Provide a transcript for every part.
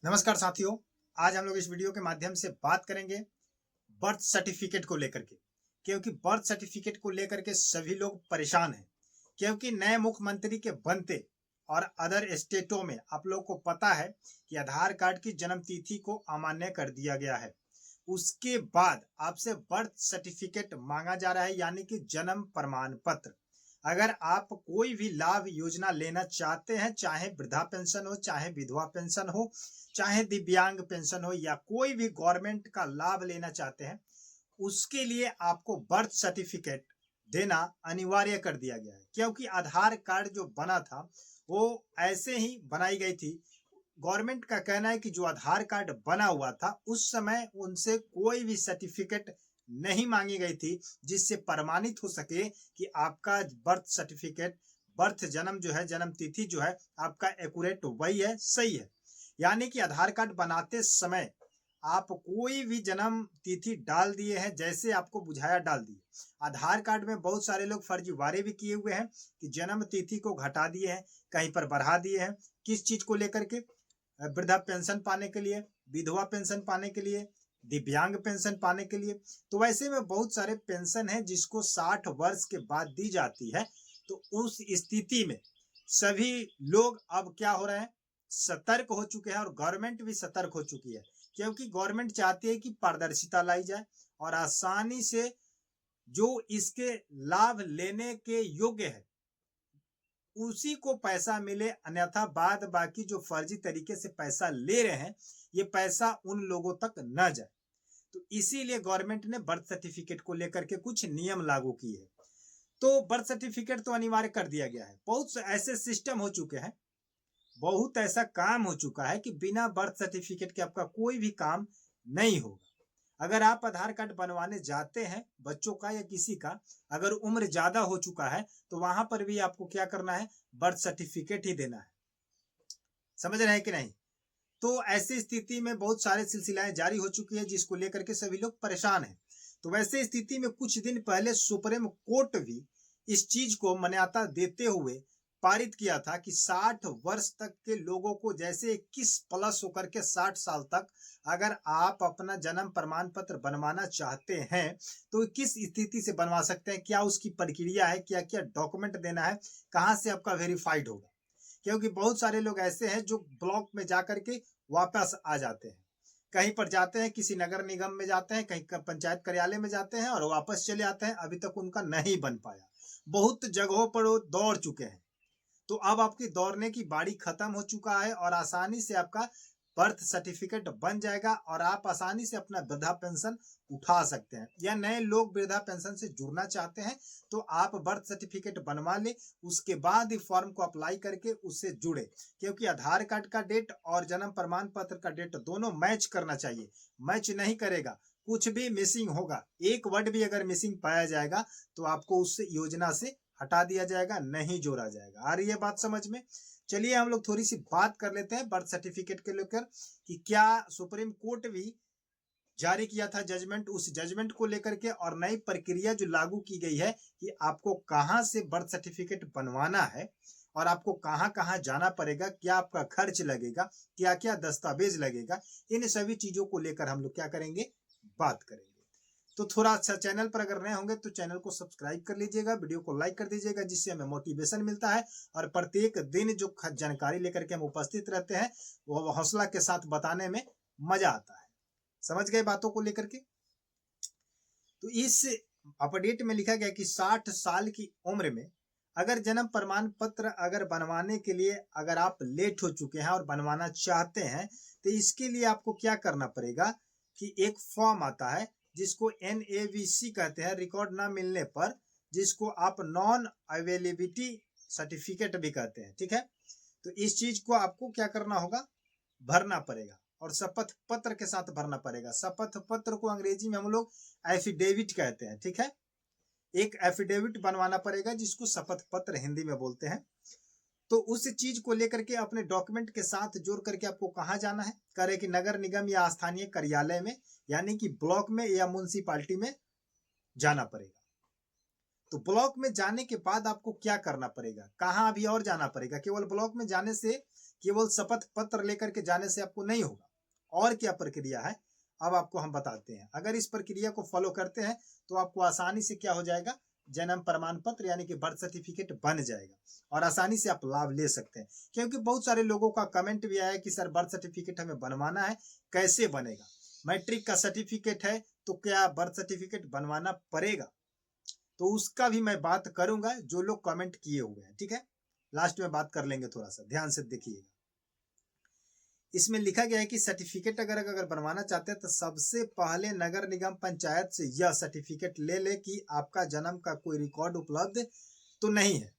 नमस्कार साथियों। आज हम लोग इस वीडियो के माध्यम से बात करेंगे बर्थ सर्टिफिकेट को लेकर के, क्योंकि बर्थ सर्टिफिकेट को लेकर के सभी लोग परेशान हैं। क्योंकि नए मुख्यमंत्री के बनते और अदर स्टेटों में आप लोग को पता है कि आधार कार्ड की जन्म तिथि को अमान्य कर दिया गया है। उसके बाद आपसे बर्थ सर्टिफिकेट मांगा जा रहा है, यानी कि जन्म प्रमाण पत्र। अगर आप कोई भी लाभ योजना लेना चाहते हैं, चाहे वृद्धा पेंशन हो, चाहे विधवा पेंशन हो, चाहे दिव्यांग पेंशन हो, या कोई भी गवर्नमेंट का लाभ लेना चाहते हैं, उसके लिए आपको बर्थ सर्टिफिकेट देना अनिवार्य कर दिया गया है। क्योंकि आधार कार्ड जो बना था वो ऐसे ही बनाई गई थी। गवर्नमेंट का कहना है कि जो आधार कार्ड बना हुआ था उस समय उनसे कोई भी सर्टिफिकेट नहीं मांगी गई थी जिससे प्रमाणित हो सके कि आपका बर्थ सर्टिफिकेट, बर्थ जन्म जो है, जन्म तिथि जो है आपका एक्यूरेट वही है, सही है। यानी कि आधार कार्ड बनाते समय आप कोई भी जन्म तिथि डाल दिए हैं, जैसे आपको बुझाया डाल दिए। आधार कार्ड में बहुत सारे लोग फर्जीवाड़े भी किए हुए हैं कि जन्म तिथि को घटा दिए हैं, कहीं पर बढ़ा दिए हैं। किस चीज को लेकर के? वृद्धा पेंशन पाने के लिए, विधवा पेंशन पाने के लिए, दिव्यांग पेंशन पाने के लिए। तो वैसे में बहुत सारे पेंशन है जिसको 60 वर्ष के बाद दी जाती है। तो उस स्थिति में सभी लोग अब क्या हो रहे हैं, सतर्क हो चुके हैं, और गवर्नमेंट भी सतर्क हो चुकी है। क्योंकि गवर्नमेंट चाहती है कि पारदर्शिता लाई जाए और आसानी से जो इसके लाभ लेने के योग्य है उसी को पैसा मिले, अन्यथा बाद बाकी जो फर्जी तरीके से पैसा ले रहे हैं ये पैसा उन लोगों तक न जाए। तो इसीलिए गवर्नमेंट ने बर्थ सर्टिफिकेट को लेकर के कुछ नियम लागू किए हैं। तो बर्थ सर्टिफिकेट तो अनिवार्य कर दिया गया है। बहुत से ऐसे सिस्टम हो चुके हैं, बहुत ऐसा काम हो चुका है कि बिना बर्थ सर्टिफिकेट के आपका कोई भी काम नहीं होगा। अगर आप आधार कार्ड बनवाने जाते हैं बच्चों का या किसी का, अगर उम्र ज्यादा हो चुका है तो वहां पर भी आपको क्या करना है, बर्थ सर्टिफिकेट ही देना है। समझ रहे हैं कि नहीं? तो ऐसी स्थिति में बहुत सारे सिलसिलाएं जारी हो चुकी है जिसको लेकर के सभी लोग परेशान हैं। तो वैसे स्थिति में कुछ दिन पहले सुप्रीम कोर्ट भी इस चीज को मान्यता देते हुए पारित किया था कि 60 वर्ष तक के लोगों को, जैसे 21 प्लस होकर के 60 साल तक अगर आप अपना जन्म प्रमाण पत्र बनवाना चाहते हैं तो किस स्थिति से बनवा सकते हैं, क्या उसकी प्रक्रिया है, क्या क्या डॉक्यूमेंट देना है, कहाँ से आपका वेरीफाइड होगा। क्योंकि बहुत सारे लोग ऐसे हैं जो ब्लॉक में जाकर के वापस आ जाते हैं, कहीं पर जाते हैं, किसी नगर निगम में जाते हैं, कहीं पंचायत कार्यालय में जाते हैं और वापस चले आते हैं, अभी तक उनका नहीं बन पाया। बहुत जगहों पर वो दौड़ चुके हैं। तो अब आपकी दौड़ने की बारी खत्म हो चुका है और आसानी से आपका बर्थ सर्टिफिकेट बन जाएगा और आप आसानी से अपना वृद्धा पेंशन उठा सकते हैं। या नए लोग वृद्धा पेंशन से जुड़ना चाहते हैं तो आप बर्थ सर्टिफिकेट बनवा ले, उसके बाद ही फॉर्म को अप्लाई करके उससे जुड़े। क्योंकि आधार कार्ड का डेट और जन्म प्रमाण पत्र का डेट दोनों मैच करना चाहिए। मैच नहीं करेगा, कुछ भी मिसिंग होगा, एक वर्ड भी अगर मिसिंग पाया जाएगा तो आपको उस योजना से हटा दिया जाएगा, नहीं जोड़ा जाएगा। आ रही है बात समझ में? चलिए हम लोग थोड़ी सी बात कर लेते हैं बर्थ सर्टिफिकेट के लेकर कि क्या सुप्रीम कोर्ट भी जारी किया था जजमेंट, उस जजमेंट को लेकर के और नई प्रक्रिया जो लागू की गई है कि आपको कहां से बर्थ सर्टिफिकेट बनवाना है और आपको कहां कहां जाना पड़ेगा, क्या आपका खर्च लगेगा, क्या क्या दस्तावेज लगेगा, इन सभी चीजों को लेकर हम लोग क्या करेंगे, बात करेंगे। तो थोड़ा अच्छा, चैनल पर अगर नए होंगे तो चैनल को सब्सक्राइब कर लीजिएगा, वीडियो को लाइक कर दीजिएगा, जिससे हमें मोटिवेशन मिलता है और प्रत्येक दिन जो जानकारी लेकर के हम उपस्थित रहते हैं वो हौसला के साथ बताने में मजा आता है। समझ गए बातों को लेकर के? तो इस अपडेट में लिखा गया कि 60 साल की उम्र में अगर जन्म प्रमाण पत्र अगर बनवाने के लिए अगर आप लेट हो चुके हैं और बनवाना चाहते हैं तो इसके लिए आपको क्या करना पड़ेगा कि एक फॉर्म आता है जिसको NAVC कहते हैं, रिकॉर्ड ना मिलने पर, जिसको आप नॉन अवेलेबिलिटी सर्टिफिकेट भी कहते हैं। ठीक है, तो इस चीज को आपको क्या करना होगा, भरना पड़ेगा और शपथ पत्र के साथ भरना पड़ेगा। शपथ पत्र को अंग्रेजी में हम लोग एफिडेविट कहते हैं। ठीक है, एक एफिडेविट बनवाना पड़ेगा जिसको शपथ पत्र हिंदी में बोलते हैं। तो उस चीज को लेकर के अपने डॉक्यूमेंट के साथ जोड़ करके आपको कहाँ जाना है, करे कि नगर निगम या स्थानीय कार्यालय में, यानी कि ब्लॉक में या म्युनिसिपालिटी में जाना पड़ेगा। तो ब्लॉक में जाने के बाद आपको क्या करना पड़ेगा, कहाँ अभी और जाना पड़ेगा? केवल ब्लॉक में जाने से केवल शपथ पत्र लेकर के जाने से आपको नहीं होगा। और क्या प्रक्रिया है अब आपको हम बताते हैं। अगर इस प्रक्रिया को फॉलो करते हैं तो आपको आसानी से क्या हो जाएगा, जन्म प्रमाण पत्र यानी कि बर्थ सर्टिफिकेट बन जाएगा और आसानी से आप लाभ ले सकते हैं। क्योंकि बहुत सारे लोगों का कमेंट भी आया कि सर बर्थ सर्टिफिकेट हमें बनवाना है, कैसे बनेगा? मैट्रिक का सर्टिफिकेट है तो क्या बर्थ सर्टिफिकेट बनवाना पड़ेगा? तो उसका भी मैं बात करूंगा जो लोग कमेंट किए हुए हैं, ठीक है। लास्ट में बात कर लेंगे, थोड़ा सा ध्यान से देखिएगा। इसमें लिखा गया है कि सर्टिफिकेट अगर बनवाना चाहते हैं तो सबसे पहले नगर निगम पंचायत से यह सर्टिफिकेट ले ले कि आपका जन्म का कोई रिकॉर्ड उपलब्ध तो नहीं है।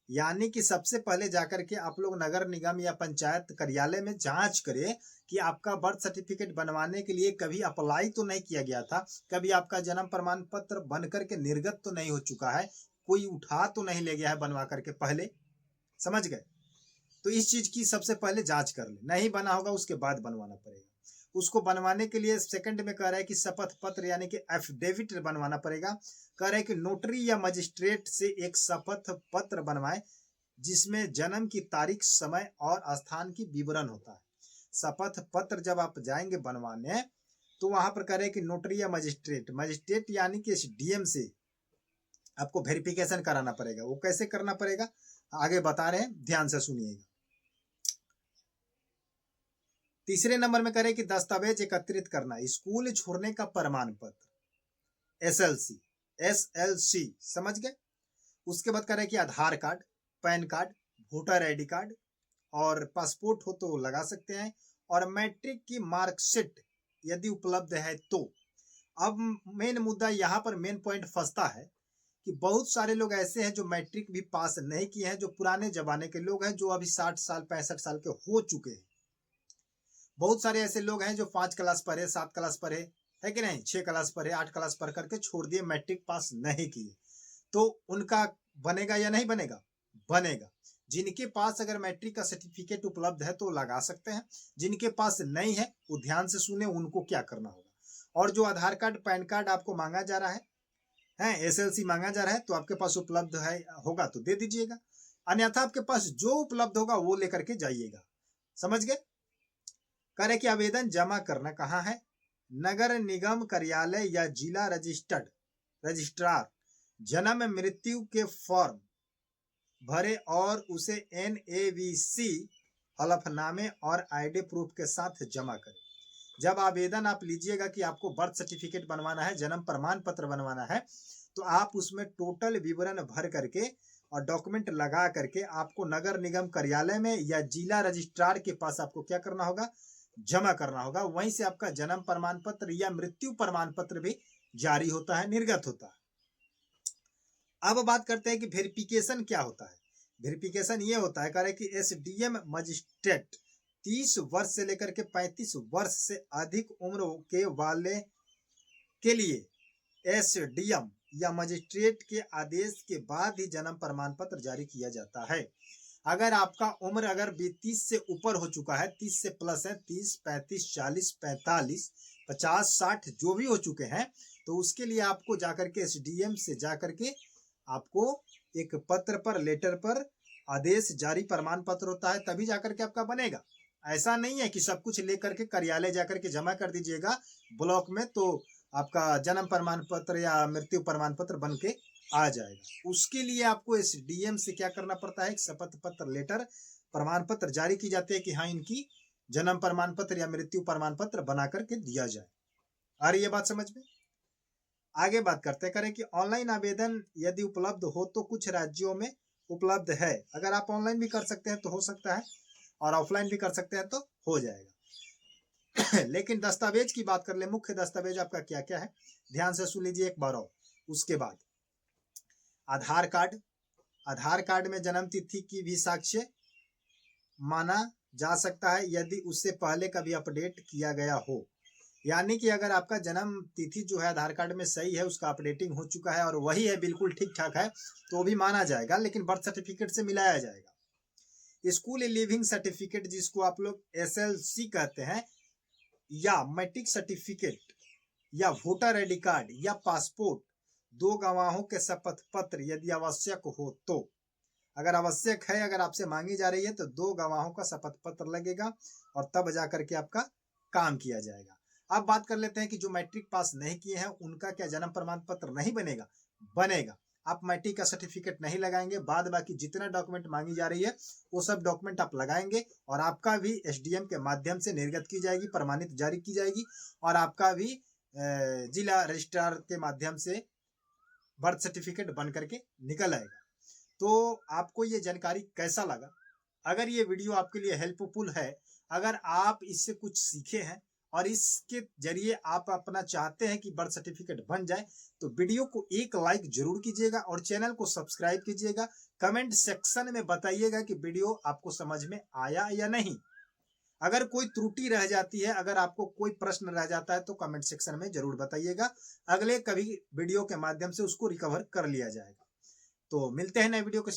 यानी कि सबसे पहले जाकर के आप लोग नगर निगम या पंचायत कार्यालय में जांच करें कि आपका बर्थ सर्टिफिकेट बनवाने के लिए कभी अप्लाई तो नहीं किया गया था, कभी आपका जन्म प्रमाण पत्र बन करके निर्गत तो नहीं हो चुका है, कोई उठा तो नहीं ले गया है बनवा करके पहले, समझ गए। तो इस चीज की सबसे पहले जांच कर ले, नहीं बना होगा उसके बाद बनवाना पड़ेगा। उसको बनवाने के लिए सेकंड में कह रहा है कि शपथ पत्र यानी कि एफिडेविट बनवाना पड़ेगा। कह रहा है कि नोटरी या मजिस्ट्रेट से एक शपथ पत्र बनवाए जिसमें जन्म की तारीख, समय और स्थान की विवरण होता है। शपथ पत्र जब आप जाएंगे बनवाने तो वहां पर कह रहे हैं कि नोटरी या मजिस्ट्रेट यानी कि डीएम से आपको वेरिफिकेशन कराना पड़ेगा। वो कैसे करना पड़ेगा आगे बता रहे हैं, ध्यान से सुनिएगा। तीसरे नंबर में करें कि दस्तावेज एकत्रित करना, स्कूल छोड़ने का प्रमाण पत्र, एसएलसी समझ गए। उसके बाद करें कि Aadhaar card, PAN card, voter ID card और पासपोर्ट हो तो लगा सकते हैं, और मैट्रिक की मार्कशीट यदि उपलब्ध है तो। अब मेन मुद्दा यहाँ पर मेन पॉइंट फंसता है कि बहुत सारे लोग ऐसे हैं जो मैट्रिक भी पास नहीं किए हैं, जो पुराने जमाने के लोग हैं, जो अभी 60 साल 65 साल के हो चुके हैं। बहुत सारे ऐसे लोग हैं जो 5 क्लास पढ़े, 7 क्लास पढ़े, है कि नहीं, 6 क्लास पढ़े, 8 क्लास पढ़ करके छोड़ दिए, मैट्रिक पास नहीं किए। तो उनका बनेगा या नहीं बनेगा? बनेगा। जिनके पास अगर मैट्रिक का सर्टिफिकेट उपलब्ध है तो लगा सकते हैं, जिनके पास नहीं है वो ध्यान से सुने उनको क्या करना होगा। और जो आधार कार्ड, पैन कार्ड आपको मांगा जा रहा है, एसएलसी मांगा जा रहा है, तो आपके पास उपलब्ध है होगा तो दे दीजिएगा, अन्यथा आपके पास जो उपलब्ध होगा वो लेकर के जाइएगा, समझ गए। करे कि आवेदन जमा करना कहाँ है? नगर निगम कार्यालय या जिला रजिस्ट्रार जन्म मृत्यु के फॉर्म भरे और उसे NAVC हलफनामे और आईडी प्रूफ के साथ जमा करें। जब आवेदन आप लीजिएगा कि आपको बर्थ सर्टिफिकेट बनवाना है, जन्म प्रमाण पत्र बनवाना है, तो आप उसमें टोटल विवरण भर करके और डॉक्यूमेंट लगा करके आपको नगर निगम कार्यालय में या जिला रजिस्ट्रार के पास आपको क्या करना होगा, जमा करना होगा। वहीं से आपका जन्म प्रमाण पत्र या मृत्यु प्रमाण पत्र भी जारी होता है, निर्गत होता है। अब बात करते हैं कि वेरिफिकेशन क्या होता है। वेरिफिकेशन ये होता है, कह रहे कि SDM मजिस्ट्रेट 30 वर्ष से लेकर के 35 वर्ष से अधिक उम्र के वाले के लिए SDM या मजिस्ट्रेट के आदेश के बाद ही जन्म प्रमाण पत्र जारी किया जाता है। अगर आपका उम्र अगर 30 से ऊपर हो चुका है, 30 से प्लस है, 30, 35, 40, 45, 50, 60 जो भी हो चुके हैं, तो उसके लिए आपको जाकर के SDM से जाकर के आपको एक पत्र पर, लेटर पर आदेश जारी प्रमाण पत्र होता है, तभी जाकर के आपका बनेगा। ऐसा नहीं है कि सब कुछ लेकर के कार्यालय जाकर के जमा कर दीजिएगा ब्लॉक में तो आपका जन्म प्रमाण पत्र या मृत्यु प्रमाण पत्र बन के आ जाएगा। उसके लिए आपको SDM से क्या करना पड़ता है, शपथ पत्र, लेटर, प्रमाण पत्र जारी की जाती है कि हाँ इनकी जन्म प्रमाण पत्र या मृत्यु प्रमाण पत्र बना करके दिया जाए। आ रही है बात समझ में? आगे बात करते करें कि ऑनलाइन आवेदन यदि उपलब्ध हो तो कुछ राज्यों में उपलब्ध है। अगर आप ऑनलाइन भी कर सकते हैं तो हो सकता है, और ऑफलाइन भी कर सकते हैं तो हो जाएगा। लेकिन दस्तावेज की बात कर ले, मुख्य दस्तावेज आपका क्या क्या है, ध्यान से सुन लीजिए एक बार और। उसके बाद आधार कार्ड, आधार कार्ड में जन्म तिथि की भी साक्ष्य माना जा सकता है यदि उससे पहले कभी अपडेट किया गया हो। यानी कि अगर आपका जन्म तिथि जो है आधार कार्ड में सही है, उसका अपडेटिंग हो चुका है और वही है, बिल्कुल ठीक ठाक है, तो भी माना जाएगा, लेकिन बर्थ सर्टिफिकेट से मिलाया जाएगा। स्कूल लिविंग सर्टिफिकेट जिसको आप लोग SLC कहते हैं, या मैट्रिक सर्टिफिकेट या वोटर आईडी कार्ड या पासपोर्ट, 2 गवाहों के शपथ पत्र यदि आवश्यक हो तो। अगर आवश्यक है, अगर आपसे मांगी जा रही है तो 2 गवाहों का शपथ पत्र लगेगा और तब जा करके आपका काम किया जाएगा। अब बात कर लेते हैं कि जो मैट्रिक पास नहीं किए हैं उनका क्या जन्म प्रमाण पत्र नहीं बनेगा? बनेगा। आप मैट्रिक का सर्टिफिकेट नहीं लगाएंगे, बाद बाकी जितना डॉक्यूमेंट मांगी जा रही है वो सब डॉक्यूमेंट आप लगाएंगे और आपका भी एसडीएम के माध्यम से निर्गत की जाएगी, प्रमाणित जारी की जाएगी और आपका भी जिला रजिस्ट्रार के माध्यम से बर्थ सर्टिफिकेट बन करके निकल आएगा। तो आपको ये जानकारी कैसा लगा? अगर ये वीडियो आपके लिए हेल्पफुल है, अगर आप इससे कुछ सीखे हैं और इसके जरिए आप अपना चाहते हैं कि बर्थ सर्टिफिकेट बन जाए, तो वीडियो को एक लाइक जरूर कीजिएगा और चैनल को सब्सक्राइब कीजिएगा। कमेंट सेक्शन में बताइएगा कि वीडियो आपको समझ में आया या नहीं। अगर कोई त्रुटि रह जाती है, अगर आपको कोई प्रश्न रह जाता है तो कमेंट सेक्शन में जरूर बताइएगा। अगले कभी वीडियो के माध्यम से उसको रिकवर कर लिया जाएगा। तो मिलते हैं नए वीडियो के